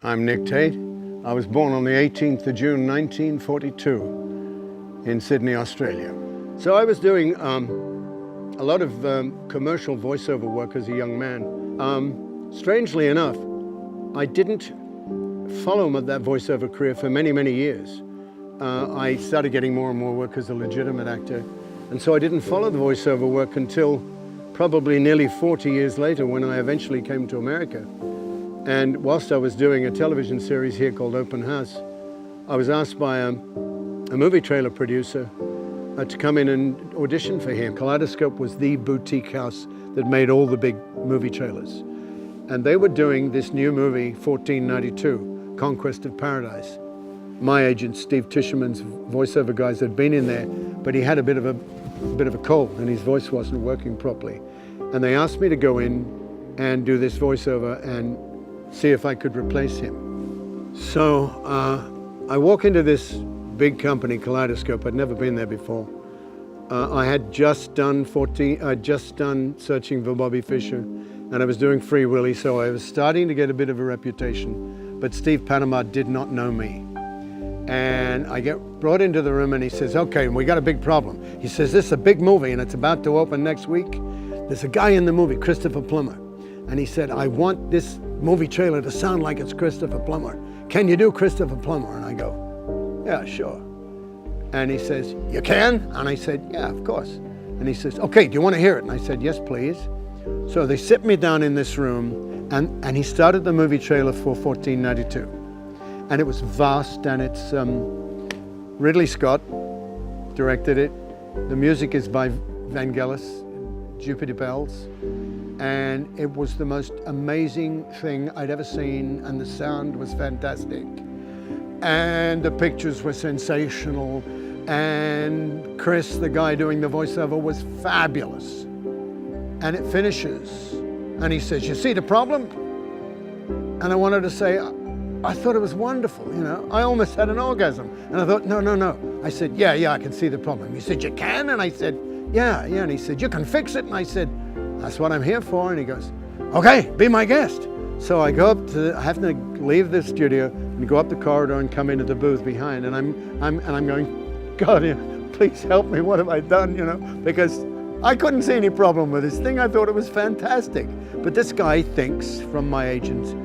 I'm Nick Tate. I was born on the 18th of June, 1942 in Sydney, Australia. So I was doing a lot of commercial voiceover work as a young man. Strangely enough, I didn't follow that voiceover career for many, many years. I started getting more and more work as a legitimate actor. And so I didn't follow the voiceover work until probably nearly 40 years later when I eventually came to America. And whilst I was doing a television series here called Open House, I was asked by a movie trailer producer to come in and audition for him. Kaleidoscope was the boutique house that made all the big movie trailers. And they were doing this new movie, 1492, Conquest of Paradise. My agent, Steve Tischerman's voiceover guys had been in there, but he had a bit of a cold and his voice wasn't working properly. And they asked me to go in and do this voiceover and see if I could replace him. So I walk into this big company, Kaleidoscope. I'd never been there before. I had just done Searching for Bobby Fischer, and I was doing Free Willy, so I was starting to get a bit of a reputation. But Steve Panama did not know me. And I get brought into the room and he says, okay, we got a big problem. He says, this is a big movie and it's about to open next week. There's a guy in the movie, Christopher Plummer. And he said, I want this movie trailer to sound like it's Christopher Plummer. Can you do Christopher Plummer? And I go, yeah, sure. And he says, you can? And I said, yeah, of course. And he says, okay, do you want to hear it? And I said, yes, please. So they sit me down in this room and he started the movie trailer for 1492. And it was vast, and it's Ridley Scott directed it. The music is by Vangelis, Jupiter Bells. And it was the most amazing thing I'd ever seen, and the sound was fantastic. And the pictures were sensational, and Chris, the guy doing the voiceover, was fabulous. And it finishes, and he says, you see the problem? And I wanted to say, I thought it was wonderful, you know. I almost had an orgasm. And I thought, no. I said, yeah, I can see the problem. He said, you can? And I said, yeah. And he said, you can fix it? And I said, that's what I'm here for. And he goes, okay, be my guest. So I go up to, I have to leave the studio and go up the corridor and come into the booth behind. And I'm going, God, please help me. What have I done, you know? Because I couldn't see any problem with this thing. I thought it was fantastic. But this guy thinks, from my agent,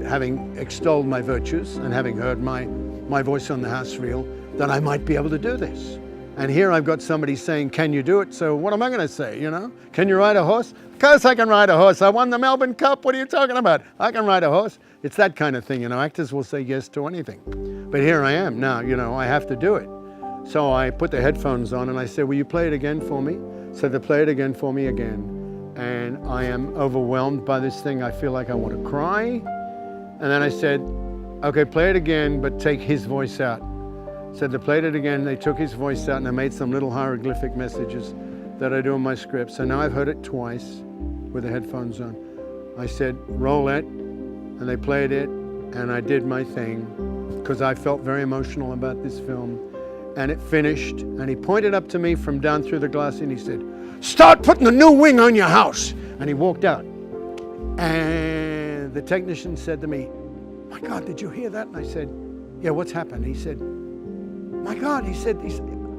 having extolled my virtues and having heard my voice on the house reel, that I might be able to do this. And here I've got somebody saying, can you do it? So what am I going to say, you know? Can you ride a horse? Of course I can ride a horse. I won the Melbourne Cup. What are you talking about? I can ride a horse. It's that kind of thing, you know. Actors will say yes to anything. But here I am now, you know, I have to do it. So I put the headphones on and I said, will you play it again for me? So they play it again for me again. And I am overwhelmed by this thing. I feel like I want to cry. And then I said, okay, play it again, but take his voice out. So they played it again, they took his voice out, and I made some little hieroglyphic messages that I do in my script. So now I've heard it twice with the headphones on. I said, roll it, and they played it, and I did my thing, because I felt very emotional about this film. And it finished, and he pointed up to me from down through the glass, and he said, start putting a new wing on your house. And he walked out. And the technician said to me, my God, did you hear that? And I said, yeah, what's happened? He said, my God, he said,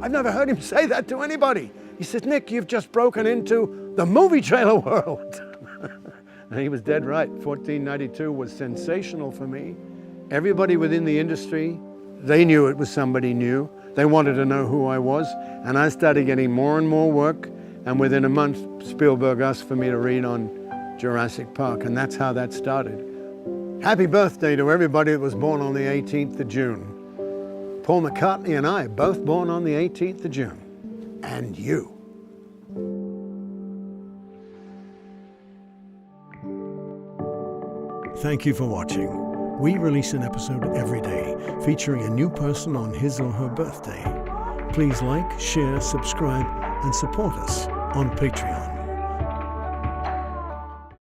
I've never heard him say that to anybody. He said, Nick, you've just broken into the movie trailer world. And he was dead right. 1492 was sensational for me. Everybody within the industry, they knew it was somebody new. They wanted to know who I was. And I started getting more and more work. And within a month, Spielberg asked for me to read on Jurassic Park, and that's how that started. Happy birthday to everybody that was born on the 18th of June. Paul McCartney and I, both born on the 18th of June. And you. Thank you for watching. We release an episode every day featuring a new person on his or her birthday. Please like, share, subscribe, and support us on Patreon.